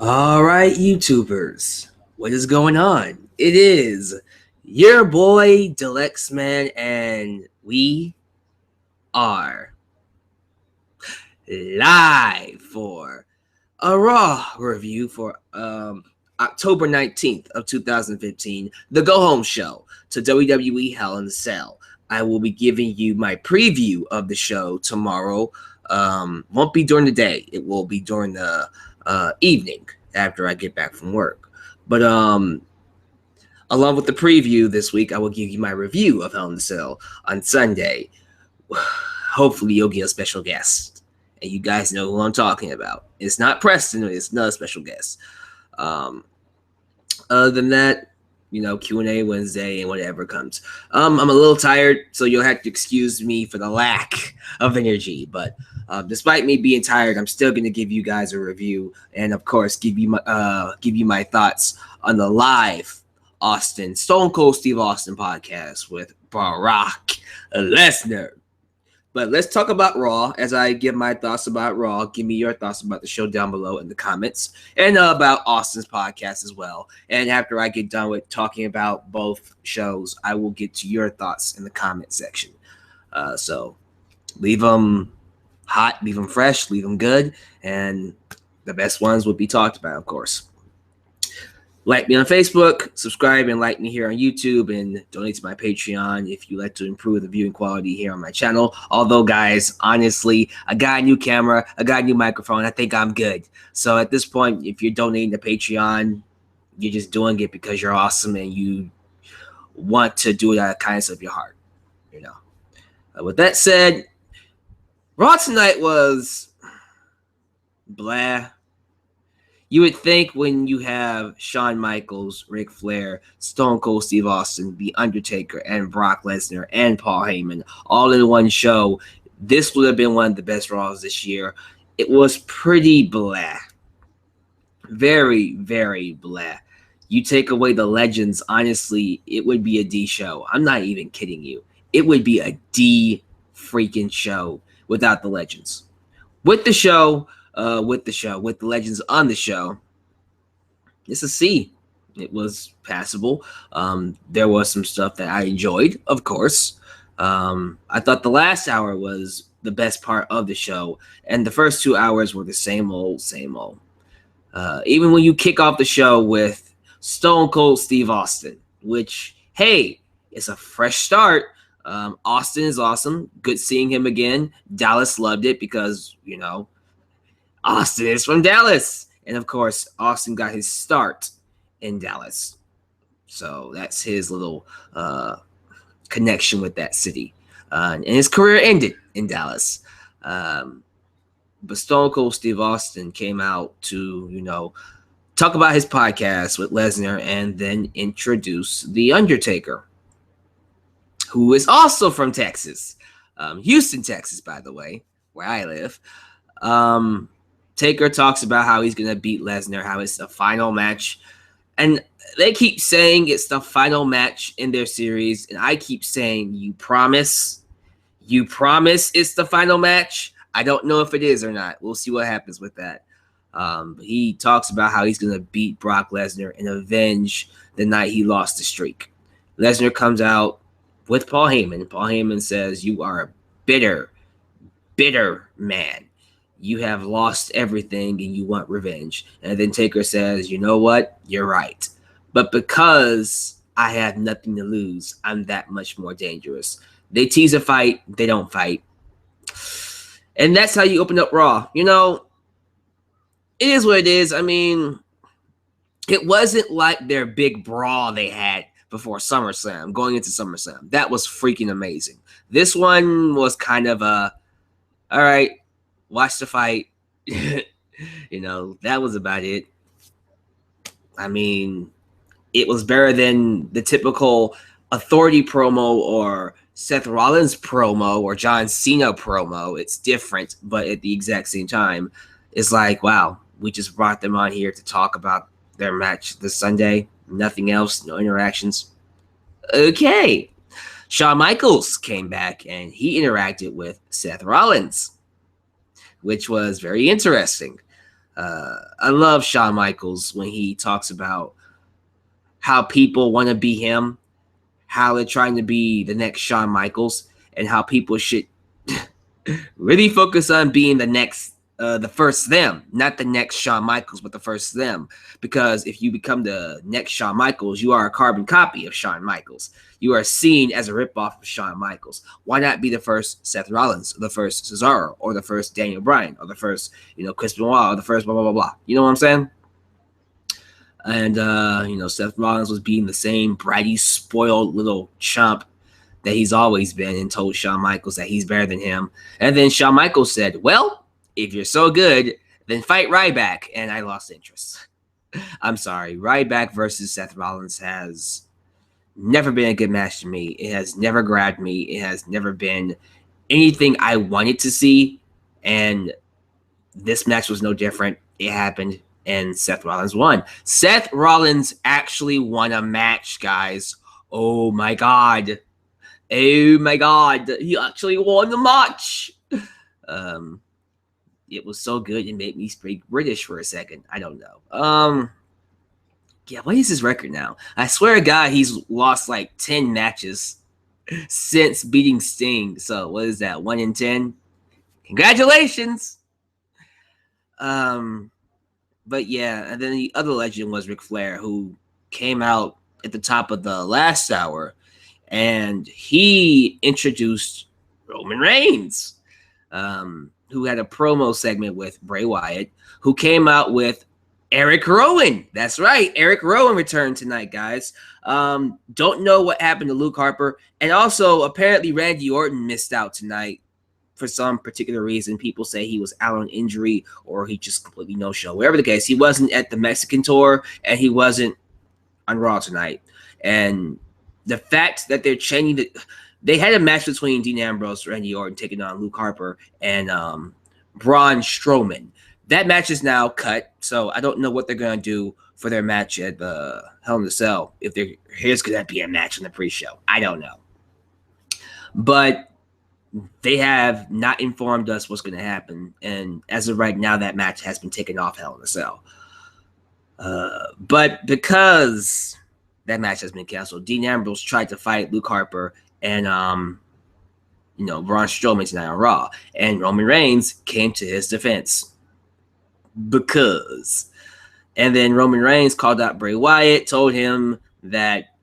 All right, YouTubers, what is going on? It is your boy Deluxe Man, and we are live for a Raw review for October 19th of 2015, the Go Home Show to WWE Hell in a Cell. I will be giving you my preview of the show tomorrow. Won't be during the day; it will be during the evening after I get back from work. But along with the preview this week, I will give you my review of Hell in a Cell on Sunday. Hopefully, you'll get a special guest, and you guys know who I'm talking about. It's not Preston; it's not a special guest. Other than that, Q&A Wednesday and whatever comes. I'm a little tired, so you'll have to excuse me for the lack of energy. But despite me being tired, I'm still going to give you guys a review and, of course, give you my thoughts on the live Stone Cold Steve Austin podcast with Brock Lesnar. But let's talk about Raw. As I give my thoughts about Raw, give me your thoughts about the show down below in the comments, and about Austin's podcast as well. And after I get done with talking about both shows, I will get to your thoughts in the comment section. So leave them hot, leave them fresh, leave them good, and the best ones will be talked about, of course. Like me on Facebook, subscribe and like me here on YouTube, and donate to my Patreon if you like to improve the viewing quality here on my channel. Although, guys, honestly, I got a new camera, I got a new microphone, I think I'm good. So at this point, if you're donating to Patreon, you're just doing it because you're awesome and you want to do it out of kindness of your heart. With that said, Raw tonight was blah. You would think when you have Shawn Michaels, Ric Flair, Stone Cold Steve Austin, The Undertaker, and Brock Lesnar, and Paul Heyman all in one show, this would have been one of the best Raws this year. It was pretty blah. Very, very blah. You take away the legends, honestly, it would be a D show. I'm not even kidding you. It would be a D freaking show without the legends. With the show, with the legends on the show, it's a C. It was passable. There was some stuff that I enjoyed, of course. I thought the last hour was the best part of the show, and the first 2 hours were the same old, same old. Even when you kick off the show with Stone Cold Steve Austin, which, hey, it's a fresh start. Austin is awesome. Good seeing him again. Dallas loved it because, Austin is from Dallas. And, of course, Austin got his start in Dallas. So that's his little connection with that city. And his career ended in Dallas. But Stone Cold Steve Austin came out to, talk about his podcast with Lesnar and then introduce The Undertaker, who is also from Texas. Houston, Texas, by the way, where I live. Taker talks about how he's going to beat Lesnar, how it's the final match. And they keep saying it's the final match in their series. And I keep saying, you promise? You promise it's the final match? I don't know if it is or not. We'll see what happens with that. But he talks about how he's going to beat Brock Lesnar and avenge the night he lost the streak. Lesnar comes out with Paul Heyman. Paul Heyman says, you are a bitter, bitter man. You have lost everything and you want revenge. And then Taker says, you know what? You're right. But because I have nothing to lose, I'm that much more dangerous. They tease a fight. They don't fight. And that's how you open up Raw. It is what it is. I mean, it wasn't like their big brawl they had before SummerSlam, going into SummerSlam. That was freaking amazing. This one was kind of a, all right, watch the fight. That was about it. I mean, it was better than the typical Authority promo or Seth Rollins promo or John Cena promo. It's different, but at the exact same time, it's like, wow, we just brought them on here to talk about their match this Sunday. Nothing else, no interactions. Okay. Shawn Michaels came back and he interacted with Seth Rollins, which was very interesting. I love Shawn Michaels when he talks about how people want to be him, how they're trying to be the next Shawn Michaels, and how people should really focus on being the first them, not the next Shawn Michaels, but the first them. Because if you become the next Shawn Michaels, you are a carbon copy of Shawn Michaels. You are seen as a ripoff of Shawn Michaels. Why not be the first Seth Rollins, or the first Cesaro, or the first Daniel Bryan, or the first, Chris Benoit, or the first blah, blah, blah, blah. You know what I'm saying? And, Seth Rollins was being the same bratty, spoiled little chump that he's always been, and told Shawn Michaels that he's better than him. And then Shawn Michaels said, well, if you're so good, then fight Ryback. And I lost interest. I'm sorry. Ryback versus Seth Rollins has never been a good match to me. It has never grabbed me. It has never been anything I wanted to see. And this match was no different. It happened, and Seth Rollins won. Seth Rollins actually won a match, guys. Oh my God. Oh my God. He actually won the match. It was so good it made me speak British for a second. I don't know. Yeah, what is his record now? I swear to God, he's lost like 10 matches since beating Sting. So what is that? 1 in 10? Congratulations. But yeah, and then the other legend was Ric Flair, who came out at the top of the last hour, and he introduced Roman Reigns, who had a promo segment with Bray Wyatt, who came out with Eric Rowan. That's right. Eric Rowan returned tonight, guys. Don't know what happened to Luke Harper. And also, apparently, Randy Orton missed out tonight for some particular reason. People say he was out on injury or he just completely no-show. Whatever the case, he wasn't at the Mexican tour and he wasn't on Raw tonight. And the fact that they're changing the... They had a match between Dean Ambrose, Randy Orton taking on Luke Harper, and Braun Strowman. That match is now cut, so I don't know what they're going to do for their match at the Hell in a Cell. If here's going to be a match on the pre-show. I don't know. But they have not informed us what's going to happen, and as of right now, that match has been taken off Hell in a Cell. But because that match has been canceled, Dean Ambrose tried to fight Luke Harper and Braun Strowman tonight on Raw, and Roman Reigns came to his defense because, and then Roman Reigns called out Bray Wyatt, told him that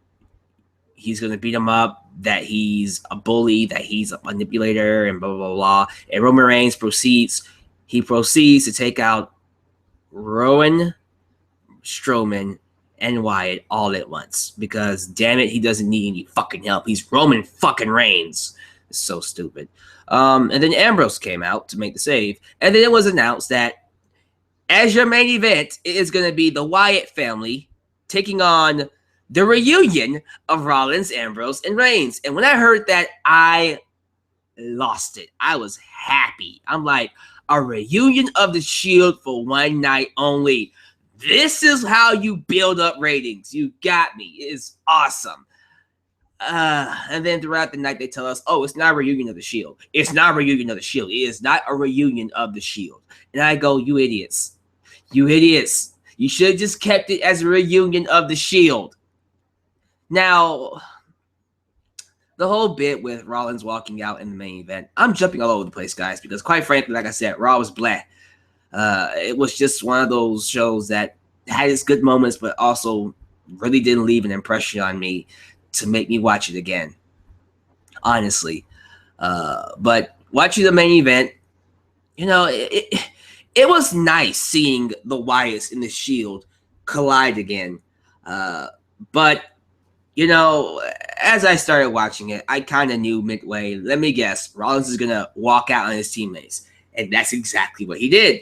he's going to beat him up, that he's a bully, that he's a manipulator, and blah blah blah blah. And Roman Reigns proceeds to take out Rowan, Strowman, and Wyatt all at once, because damn it, he doesn't need any fucking help. He's Roman fucking Reigns. It's so stupid. And then Ambrose came out to make the save, and then it was announced that as your main event, it is going to be the Wyatt family taking on the reunion of Rollins, Ambrose, and Reigns. And when I heard that, I lost it. I was happy. I'm like, a reunion of the Shield for one night only. This is how you build up ratings. You got me. It is awesome. And then throughout the night, they tell us, oh, it's not a reunion of the Shield. It's not a reunion of the Shield. It is not a reunion of the Shield. And I go, you idiots. You idiots. You should have just kept it as a reunion of the Shield. Now, the whole bit with Rollins walking out in the main event, I'm jumping all over the place, guys, because quite frankly, like I said, Raw was blah. It was just one of those shows that had its good moments, but also really didn't leave an impression on me to make me watch it again, honestly. But watching the main event, it was nice seeing the Wyatts in the Shield collide again. But, as I started watching it, I kind of knew midway, let me guess, Rollins is going to walk out on his teammates. And that's exactly what he did.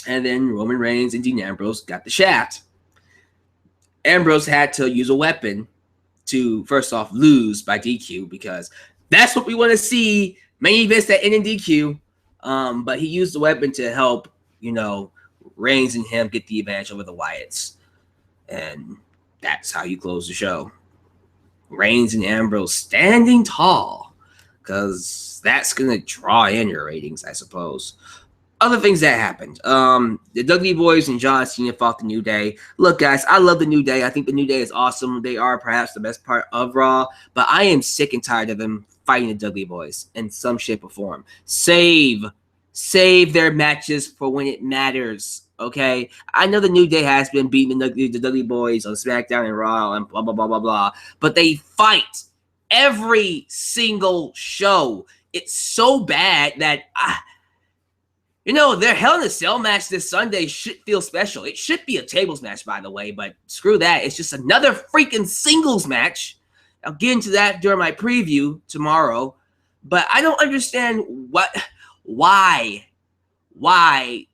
And then Roman Reigns and Dean Ambrose got the shaft. Ambrose had to use a weapon to, first off, lose by DQ, because that's what we want to see, main events that end in DQ. But he used the weapon to help, Reigns and him get the advantage over the Wyatts. And that's how you close the show. Reigns and Ambrose standing tall, because that's going to draw in your ratings, I suppose. Other things that happened. The Dudley Boys and John Cena fought the New Day. Look, guys, I love the New Day. I think the New Day is awesome. They are perhaps the best part of Raw, but I am sick and tired of them fighting the Dudley Boys in some shape or form. Save their matches for when it matters. Okay, I know the New Day has been beating the Dudley Boys on SmackDown and Raw and blah blah blah blah blah, but they fight every single show. It's so bad that their Hell in a Cell match this Sunday should feel special. It should be a tables match, by the way, but screw that. It's just another freaking singles match. I'll get into that during my preview tomorrow. But I don't understand why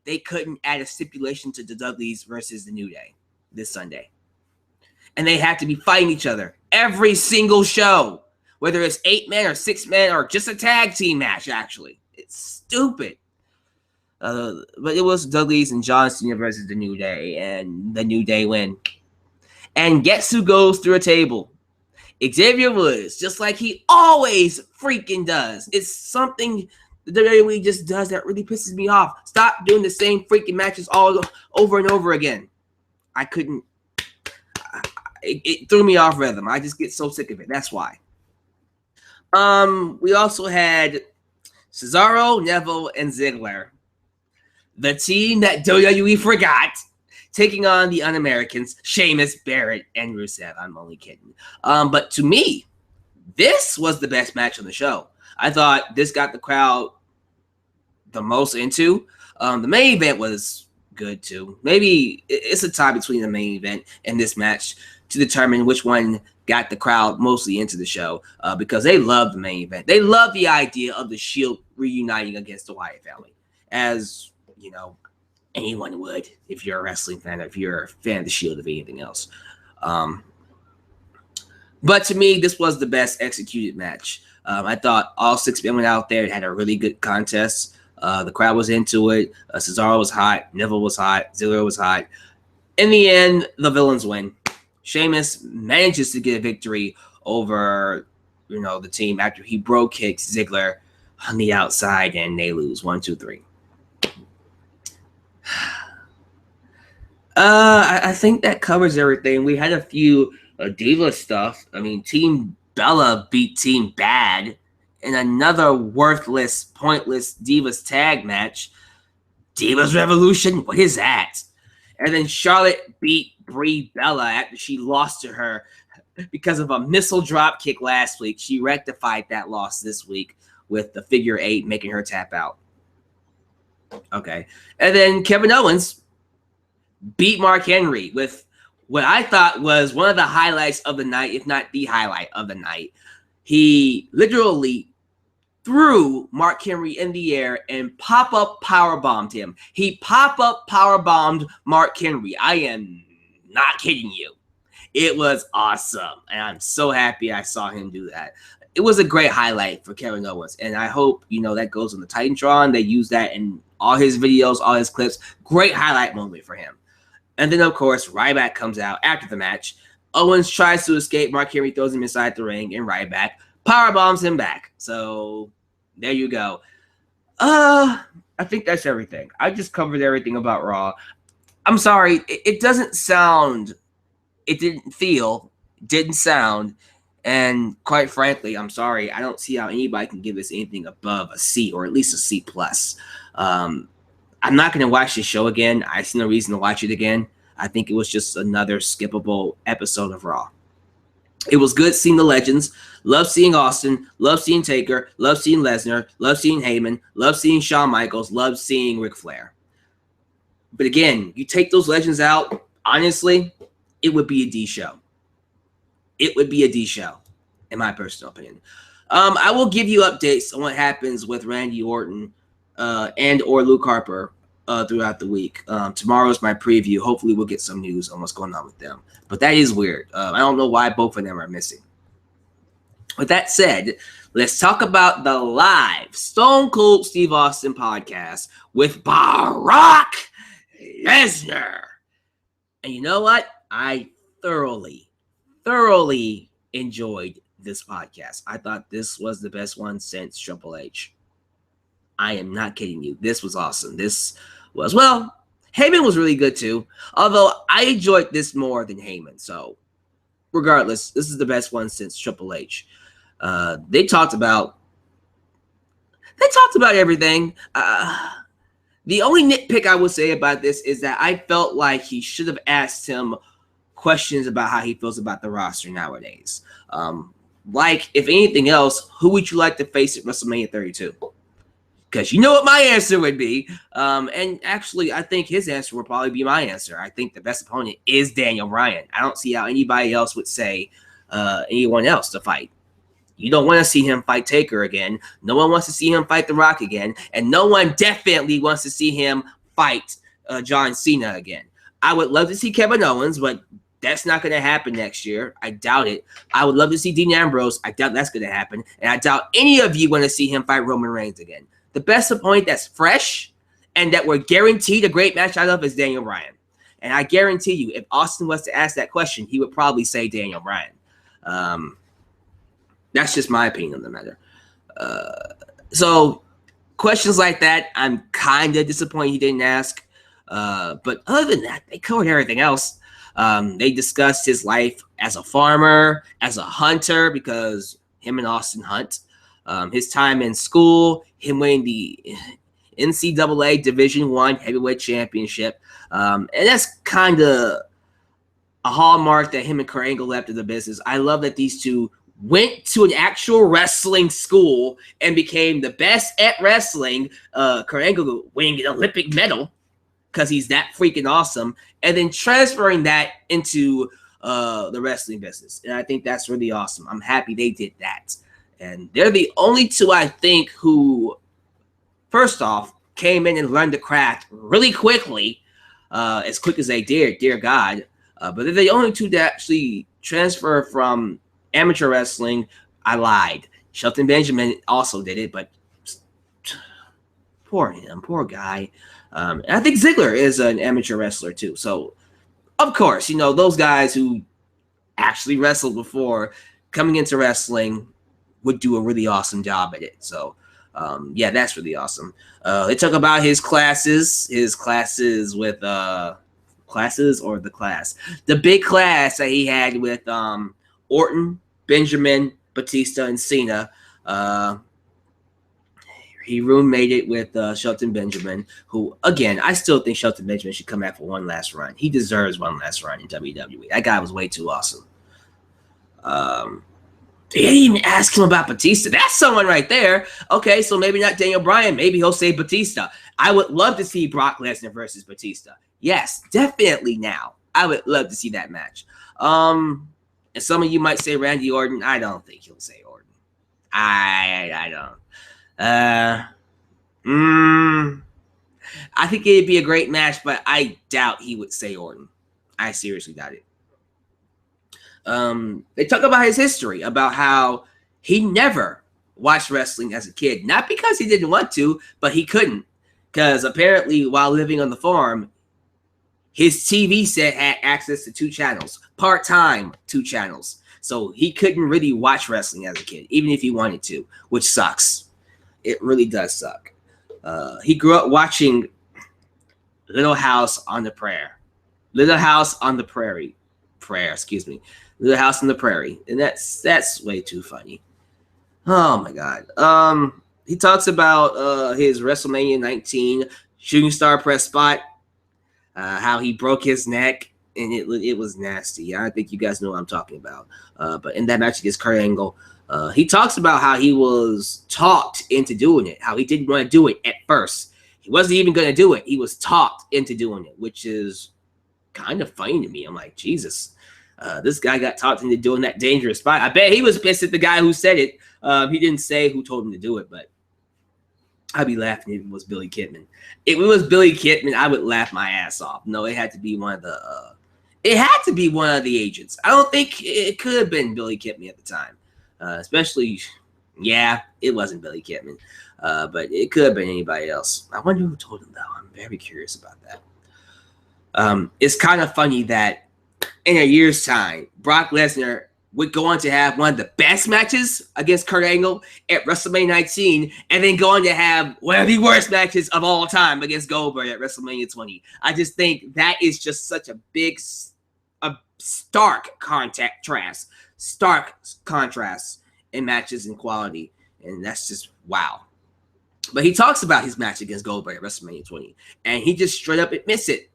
they couldn't add a stipulation to the Dudleys versus the New Day this Sunday. And they have to be fighting each other every single show, whether it's 8-man or 6-man or just a tag team match, actually. It's stupid. But it was Dudley's and John Cena versus the New Day, and the New Day win. And guess who goes through a table? Xavier Woods, just like he always freaking does. It's something the WWE just does that really pisses me off. Stop doing the same freaking matches all over and over again. I couldn't. It threw me off rhythm. I just get so sick of it. That's why. We also had Cesaro, Neville, and Ziggler. The team that WWE forgot, taking on the Un-Americans, Sheamus, Barrett, and Rusev. I'm only kidding. But to me, this was the best match on the show. I thought this got the crowd the most into. The main event was good too. Maybe it's a tie between the main event and this match to determine which one got the crowd mostly into the show, because they love the main event. They love the idea of the Shield reuniting against the Wyatt family, as anyone would if you're a wrestling fan, or if you're a fan of the Shield, of anything else. But to me, this was the best executed match. I thought all 6 men went out there and had a really good contest. The crowd was into it. Cesaro was hot. Neville was hot. Ziggler was hot. In the end, the villains win. Sheamus manages to get a victory over, the team after he bro kicks Ziggler on the outside, and they lose 1, 2, 3. I think that covers everything. We had a few Diva stuff. I mean, Team Bella beat Team Bad in another worthless, pointless Divas tag match. Divas Revolution? What is that? And then Charlotte beat Brie Bella after she lost to her because of a missile drop kick last week. She rectified that loss this week with the figure 8, making her tap out. Okay. And then Kevin Owens beat Mark Henry with what I thought was one of the highlights of the night, if not the highlight of the night. He literally threw Mark Henry in the air and pop-up powerbombed him. He pop-up powerbombed Mark Henry. I am not kidding you. It was awesome, and I'm so happy I saw him do that. It was a great highlight for Kevin Owens, and I hope, that goes on the Titantron. They use that in all his videos, all his clips. Great highlight moment for him. And then, of course, Ryback comes out after the match. Owens tries to escape. Mark Henry throws him inside the ring, and Ryback powerbombs him back. So there you go. I think that's everything. I just covered everything about Raw. I'm sorry. It didn't feel, didn't sound, and quite frankly, I'm sorry. I don't see how anybody can give this anything above a C, or at least a C+. I'm not going to watch this show again. I see no reason to watch it again. I think it was just another skippable episode of Raw. It was good seeing the legends. Love seeing Austin. Love seeing Taker. Love seeing Lesnar. Love seeing Heyman. Love seeing Shawn Michaels. Love seeing Ric Flair. But again, you take those legends out, honestly, it would be a D show. It would be a D show, in my personal opinion. I will give you updates on what happens with Randy Orton and or Luke Harper throughout the week. Tomorrow's my preview. Hopefully we'll get some news on what's going on with them. But that is weird. I don't know why both of them are missing. With that said, let's talk about the live Stone Cold Steve Austin podcast with Brock Lesnar. And you know what? I thoroughly enjoyed this podcast. I thought this was the best one since Triple H. I am not kidding you. This was awesome. This was, well, Heyman was really good too. Although I enjoyed this more than Heyman. So regardless, this is the best one since Triple H. They talked about everything. The only nitpick I would say about this is that I felt like he should have asked him questions about how he feels about the roster nowadays. Like, if anything else, who would you like to face at WrestleMania 32? Because you know what my answer would be. And actually, I think his answer would probably be my answer. I think the best opponent is Daniel Bryan. I don't see how anybody else would say anyone else to fight. You don't want to see him fight Taker again. No one wants to see him fight The Rock again. And no one definitely wants to see him fight John Cena again. I would love to see Kevin Owens, but that's not going to happen next year. I doubt it. I would love to see Dean Ambrose. I doubt that's going to happen. And I doubt any of you want to see him fight Roman Reigns again. The best opponent that's fresh and that we're guaranteed a great match out of is Daniel Bryan. And I guarantee you, if Austin was to ask that question, he would probably say Daniel Bryan. That's just my opinion on the matter. So questions like that, I'm kind of disappointed he didn't ask. But other than that, they covered everything else. They discussed his life as a farmer, as a hunter, because him and Austin hunt. His time in school, him winning the NCAA Division I Heavyweight Championship. And that's kind of a hallmark that him and Kurt Angle left in the business. I love that these two went to an actual wrestling school and became the best at wrestling. Kurt Angle winning an Olympic medal because he's that freaking awesome, and then transferring that into the wrestling business. And I think that's really awesome. I'm happy they did that. And they're the only two, I think, who, first off, came in and learned the craft really quickly, as quick as they did, dear God. But they're the only two that actually transfer from amateur wrestling. I lied. Shelton Benjamin also did it, but poor him, poor guy. And I think Ziggler is an amateur wrestler too. So, of course, you know, those guys who actually wrestled before coming into wrestling would do a really awesome job at it. So, yeah, that's really awesome. They talk about his classes with classes or the class. The big class that he had with Orton, Benjamin, Batista, and Cena. He roommated with Shelton Benjamin, who, again, I still think Shelton Benjamin should come back for one last run. He deserves one last run in WWE. That guy was way too awesome. They didn't even ask him about Batista. That's someone right there. Okay, so maybe not Daniel Bryan. Maybe he'll say Batista. I would love to see Brock Lesnar versus Batista. Yes, definitely now. I would love to see that match. And some of you might say Randy Orton. I don't think he'll say Orton. I don't. I think it'd be a great match, but I doubt he would say Orton. I seriously doubt it. They talk about his history, about how he never watched wrestling as a kid. Not because he didn't want to, but he couldn't. Because apparently while living on the farm, his TV set had access to 2 channels. Part-time 2 channels. So he couldn't really watch wrestling as a kid, even if he wanted to, which sucks. It really does suck. He grew up watching Little House on the Prairie. Little House on the Prairie. Little House on the Prairie. And that's way too funny. Oh my God. He talks about his WrestleMania 19 shooting star press spot. How he broke his neck, and it was nasty. I think you guys know what I'm talking about. But in that match against Kurt Angle, he talks about how he was talked into doing it, how he didn't want to do it at first. He wasn't even going to do it. He was talked into doing it, which is kind of funny to me. I'm like, Jesus, this guy got talked into doing that dangerous spot. I bet he was pissed at the guy who said it. He didn't say who told him to do it, but I'd be laughing if it was Billy Kidman. If it was Billy Kidman, I would laugh my ass off. No, it had to be one of the agents. I don't think it could have been Billy Kidman at the time. Especially, yeah, it wasn't Billy Kidman. But it could have been anybody else. I wonder who told him, though. I'm very curious about that. It's kind of funny that in a year's time, Brock Lesnar would go on to have one of the best matches against Kurt Angle at WrestleMania 19, and then go on to have one of the worst matches of all time against Goldberg at WrestleMania 20. I just think that is just such a big, a stark contrast in matches and quality, and that's just wow. But he talks about his match against Goldberg at WrestleMania 20, and he just straight up admits it.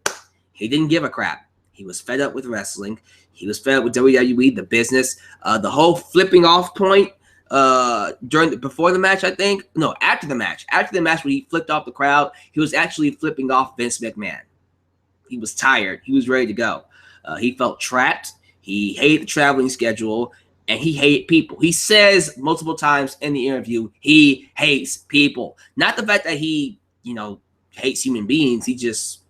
He didn't give a crap. He was fed up with wrestling. He was fed up with WWE, the business, the whole flipping off point before the match, I think. No, after the match. After the match, when he flipped off the crowd, he was actually flipping off Vince McMahon. He was tired. He was ready to go. He felt trapped. He hated the traveling schedule, and he hated people. He says multiple times in the interview, he hates people. Not the fact that he, hates human beings. He just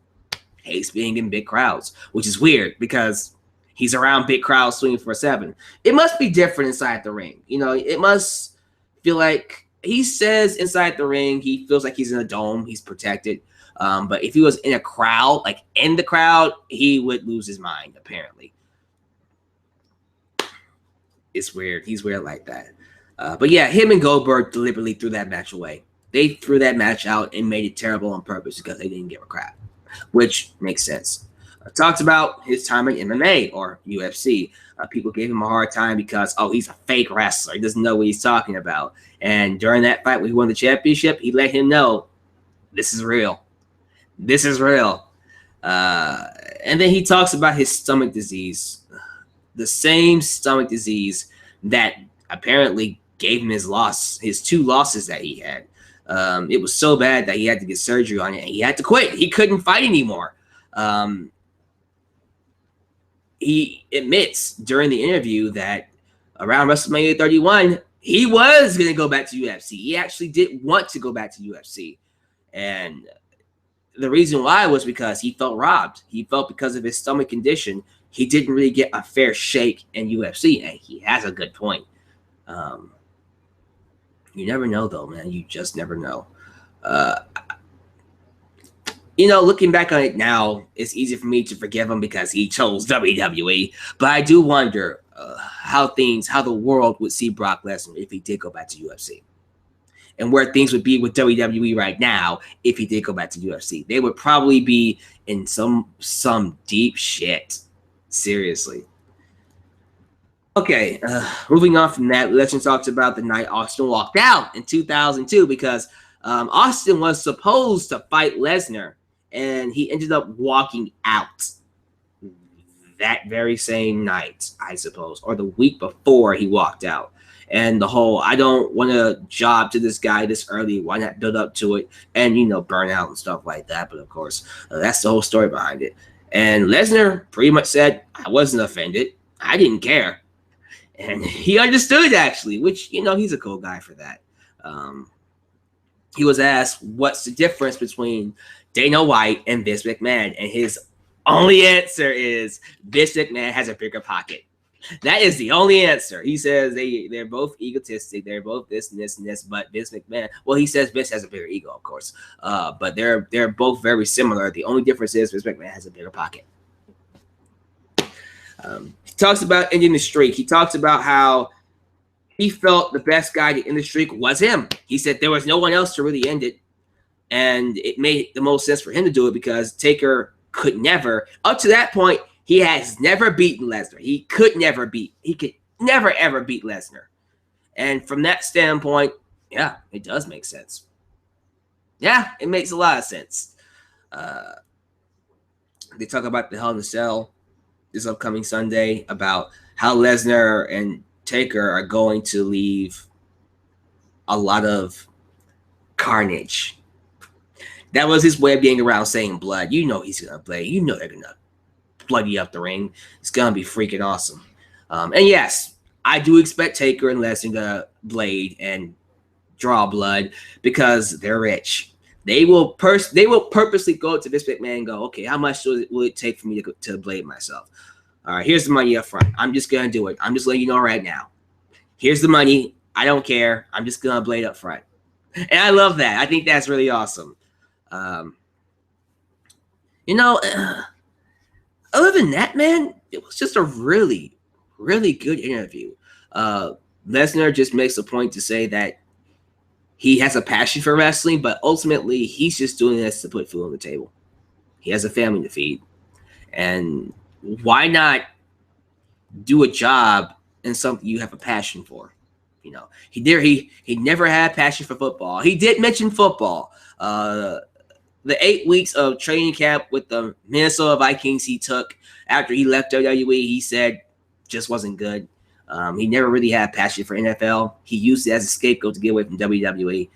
hates being in big crowds, which is weird because he's around big crowds 24/7. It must be different inside the ring. It must feel like, he says inside the ring, he feels like he's in a dome. He's protected. But if he was in a crowd, like in the crowd, he would lose his mind, apparently. It's weird. He's weird like that. But yeah, him and Goldberg deliberately threw that match away. They threw that match out and made it terrible on purpose because they didn't give a crap, which makes sense. Talked about his time in MMA or UFC. People gave him a hard time because, he's a fake wrestler. He doesn't know what he's talking about. And during that fight when he won the championship, he let him know, this is real. This is real. And then he talks about his stomach disease. The same stomach disease that apparently gave him his 2 losses that he had. It was so bad that he had to get surgery on it, and he had to quit. He couldn't fight anymore. He admits during the interview that around WrestleMania 31, he was going to go back to UFC. He actually did want to go back to UFC. And the reason why was because he felt robbed. He felt because of his stomach condition, he didn't really get a fair shake in UFC. And he has a good point. You never know, though, man. You just never know. Looking back on it now, it's easy for me to forgive him because he chose WWE. But I do wonder how the world would see Brock Lesnar if he did go back to UFC. And where things would be with WWE right now if he did go back to UFC. They would probably be in some deep shit. Seriously. Okay, moving on from that, Lesnar talked about the night Austin walked out in 2002 because Austin was supposed to fight Lesnar, and he ended up walking out that very same night, I suppose, or the week before he walked out. And the whole, I don't want to job to this guy this early. Why not build up to it and, burn out and stuff like that. But, of course, that's the whole story behind it. And Lesnar pretty much said, I wasn't offended. I didn't care. And he understood, actually, which, he's a cool guy for that. He was asked, what's the difference between Dana White and Vince McMahon? And his only answer is Vince McMahon has a bigger pocket. That is the only answer. He says they're both egotistic. They're both this and this and this. But Vince McMahon, well, he says Vince has a bigger ego, of course. But they're both very similar. The only difference is Vince McMahon has a bigger pocket. He talks about ending the streak. He talks about how he felt the best guy to end the streak was him. He said there was no one else to really end it. And it made the most sense for him to do it because Taker could never, up to that point, he has never beaten Lesnar. He could never ever beat Lesnar. And from that standpoint, yeah, it does make sense. Yeah, it makes a lot of sense. They talk about the Hell in a Cell this upcoming Sunday, about how Lesnar and Taker are going to leave a lot of carnage. That was his way of getting around saying blood. He's going to play. They're going to bloody up the ring. It's going to be freaking awesome. And yes, I do expect Taker and Lesnar to blade and draw blood because they're rich. They will purposely go to Vince McMahon and go, okay, how much will it take for me to blade myself? All right, here's the money up front. I'm just going to do it. I'm just letting you know right now. Here's the money. I don't care. I'm just going to blade up front. And I love that. I think that's really awesome. Other than that, man, it was just a really, really good interview. Lesnar just makes a point to say that he has a passion for wrestling, but ultimately he's just doing this to put food on the table. He has a family to feed. And why not do a job in something you have a passion for? You know, he never had passion for football. He did mention football. The 8 weeks of training camp with the Minnesota Vikings he took after he left WWE, he said just wasn't good. He never really had passion for NFL. He used it as a scapegoat to get away from WWE.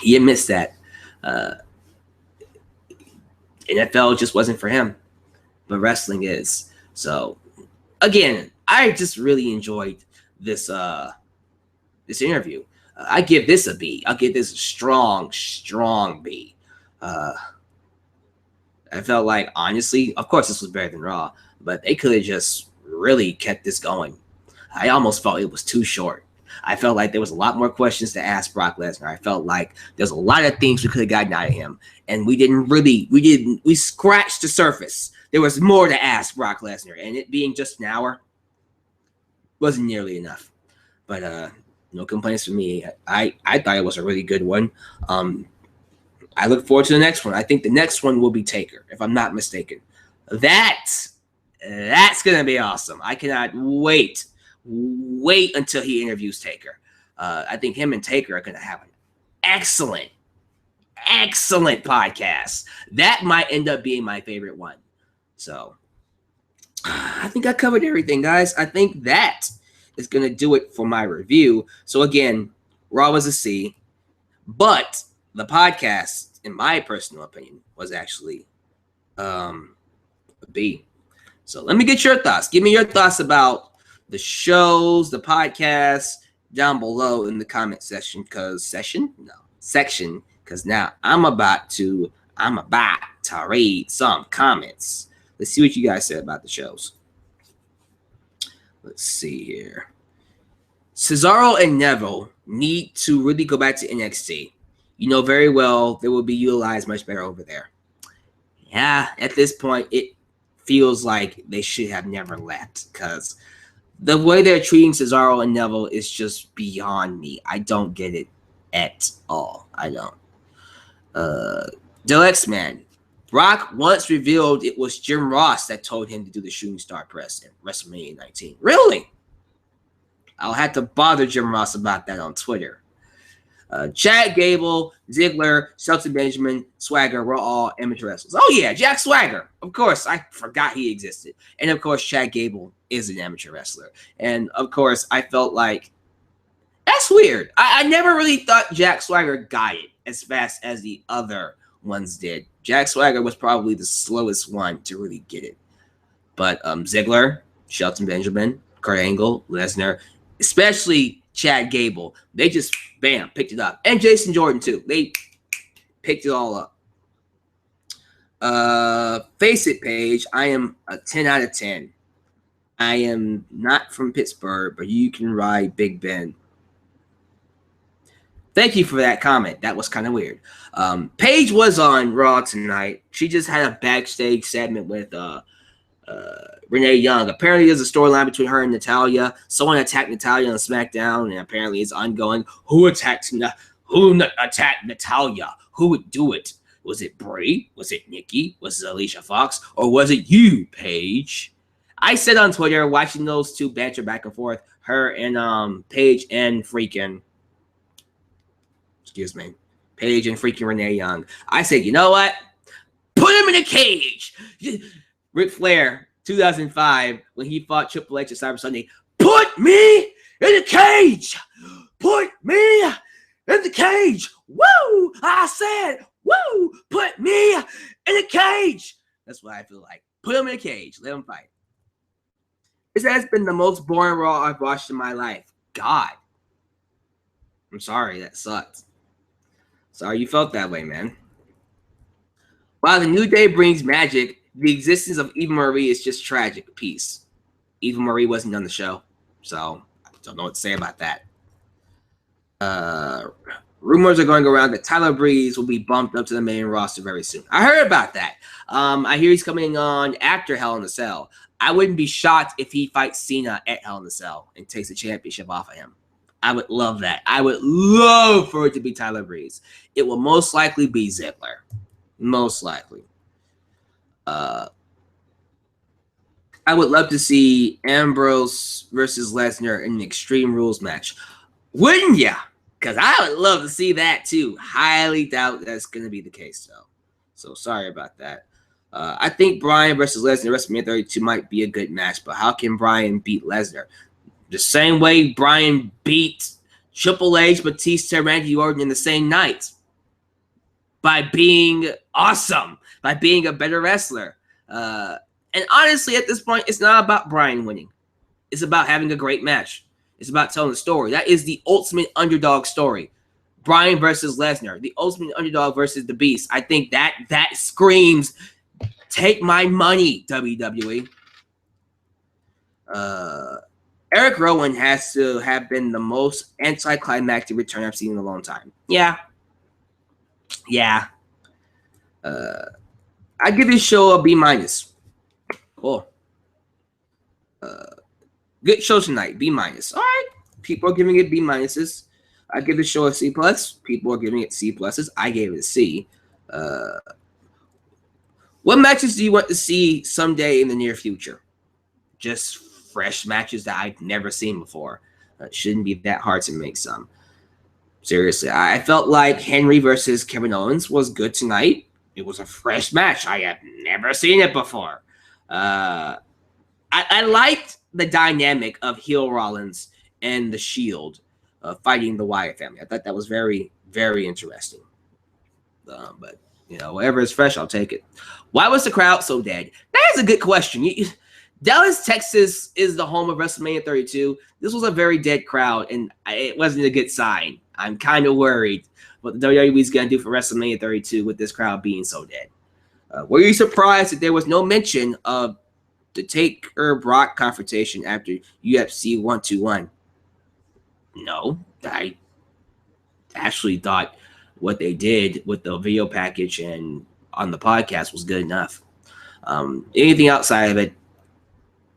He admits that. NFL just wasn't for him, but wrestling is. So, again, I just really enjoyed this this interview. I give this a B. I'll give this a strong B. I felt like, honestly, of course, this was better than Raw, but they could have just really kept this going. I almost felt it was too short. I felt like there was a lot more questions to ask Brock Lesnar. I felt like there's a lot of things we could have gotten out of him, and we scratched the surface. There was more to ask Brock Lesnar, and it being just an hour wasn't nearly enough. But no complaints from me. I thought it was a really good one. I look forward to the next one. I think the next one will be Taker, if I'm not mistaken. That's gonna be awesome. I cannot wait until he interviews Taker. I think him and Taker are gonna have an excellent podcast. That might end up being my favorite one. So I think I covered everything, guys. I think that is gonna do it for my review. So again, Raw was a C, but the podcast, in my personal opinion, was actually a B. So let me get your thoughts. Give me your thoughts about the shows, the podcast down below in the comment section. Because now I'm about to read some comments. Let's see what you guys said about the shows. Let's see here. Cesaro and Neville need to really go back to NXT. You know very well they will be utilized much better over there. Yeah, at this point, it feels like they should have never left, because the way they're treating Cesaro and Neville is just beyond me. I don't get it at all. I don't. Deluxe Man. Brock once revealed it was Jim Ross that told him to do the shooting star press at WrestleMania 19. Really? I'll have to bother Jim Ross about that on Twitter. Chad Gable, Ziggler, Shelton Benjamin, Swagger were all amateur wrestlers. Oh, yeah, Jack Swagger. Of course, I forgot he existed. And, of course, Chad Gable is an amateur wrestler. And, of course, I felt like that's weird. I never really thought Jack Swagger got it as fast as the other ones did. Jack Swagger was probably the slowest one to really get it. But Ziggler, Shelton Benjamin, Kurt Angle, Lesnar, especially Chad Gable, they just, bam, picked it up. And Jason Jordan, too. They picked it all up. Face It page, I am a 10 out of 10. I am not from Pittsburgh, but you can ride Big Ben. Thank you for that comment. That was kind of weird. Paige was on Raw tonight. She just had a backstage segment with Renee Young. Apparently, there's a storyline between her and Natalya. Someone attacked Natalya on SmackDown, and apparently it's ongoing. Who attacked Natalya? Who would do it? Was it Bray? Was it Nikki? Was it Alicia Fox? Or was it you, Paige? I said on Twitter, watching those two banter back and forth, her and Paige and freaking, Paige and freaking Renee Young. I said, you know what? Put him in a cage. Ric Flair, 2005, when he fought Triple H at Cyber Sunday. Put me in a cage. Put me in the cage. Woo! I said, woo! Put me in a cage. That's what I feel like. Put him in a cage. Let him fight. This has been the most boring Raw I've watched in my life. God. I'm sorry. That sucked. Sorry you felt that way, man. While the New Day brings magic, the existence of Eva Marie is just tragic. Peace. Eva Marie wasn't on the show, so I don't know what to say about that. Rumors are going around that Tyler Breeze will be bumped up to the main roster very soon. I heard about that. I hear he's coming on after Hell in a Cell. I wouldn't be shocked if he fights Cena at Hell in a Cell and takes the championship off of him. I would love that. I would love for it to be Tyler Breeze. It will most likely be Ziggler. Most likely. I would love to see Ambrose versus Lesnar in an Extreme Rules match. Wouldn't ya? Because I would love to see that too. Highly doubt that's going to be the case, though. So sorry about that. I think Bryan versus Lesnar WrestleMania 32 might be a good match, but how can Bryan beat Lesnar? The same way Bryan beat Triple H, Batista, Randy Orton in the same night. By being awesome. By being a better wrestler. And honestly, at this point, it's not about Bryan winning. It's about having a great match. It's about telling the story. That is the ultimate underdog story. Bryan versus Lesnar. The ultimate underdog versus the Beast. I think that screams, take my money, WWE. Eric Rowan has to have been the most anticlimactic return I've seen in a long time. Yeah. I'd give this show a B-. Cool. Good show tonight, B-. All right. People are giving it B-. I give the show a C+. People are giving it C+. I gave it a C. What matches do you want to see someday in the near future? Just fresh matches that I've never seen before. It shouldn't be that hard to make some. Seriously, I felt like Henry versus Kevin Owens was good tonight. It was a fresh match. I have never seen it before. I liked the dynamic of heel Rollins and the Shield fighting the Wyatt family. I thought that was very, very interesting. But, whatever is fresh, I'll take it. Why was the crowd so dead? That is a good question. Dallas, Texas is the home of WrestleMania 32. This was a very dead crowd, and it wasn't a good sign. I'm kind of worried what the WWE is going to do for WrestleMania 32 with this crowd being so dead. Were you surprised that there was no mention of the Taker-Brock confrontation after UFC 121? No, I actually thought what they did with the video package and on the podcast was good enough. Anything outside of it,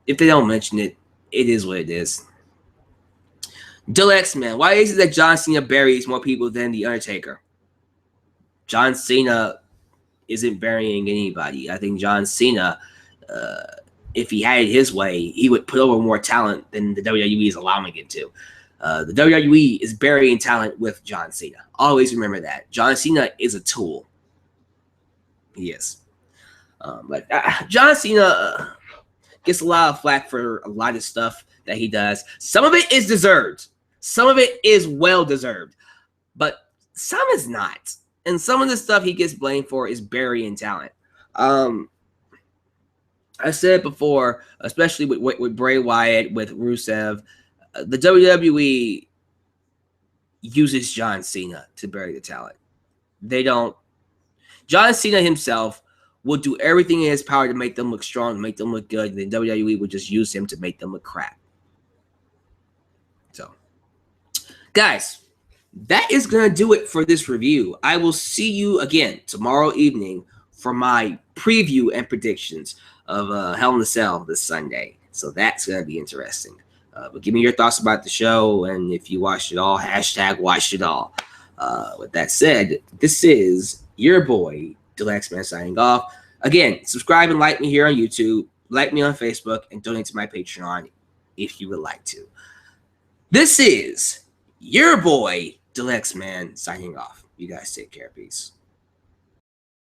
if they don't mention it, it is what it is. Alyx, man, why is it that John Cena buries more people than The Undertaker? John Cena isn't burying anybody. I think John Cena, if he had it his way, he would put over more talent than the WWE is allowing it to. The WWE is burying talent with John Cena. Always remember that. John Cena is a tool. He is. But John Cena gets a lot of flack for a lot of stuff that he does. Some of it is deserved. Some of it is well deserved. But some is not. And some of the stuff he gets blamed for is burying talent. I said it before, especially with Bray Wyatt, with Rusev, the WWE uses John Cena to bury the talent. They don't. John Cena himself will do everything in his power to make them look strong, make them look good. And then WWE will just use him to make them look crap. So, guys, that is going to do it for this review. I will see you again tomorrow evening for my preview and predictions of Hell in a Cell this Sunday. So that's going to be interesting. But give me your thoughts about the show, and if you watched it all, hashtag watched it all. With that said, this is your boy, Alyx Man, signing off. Again, subscribe and like me here on YouTube, like me on Facebook, and donate to my Patreon if you would like to. This is your boy, Alyx Man, signing off. You guys take care. Peace.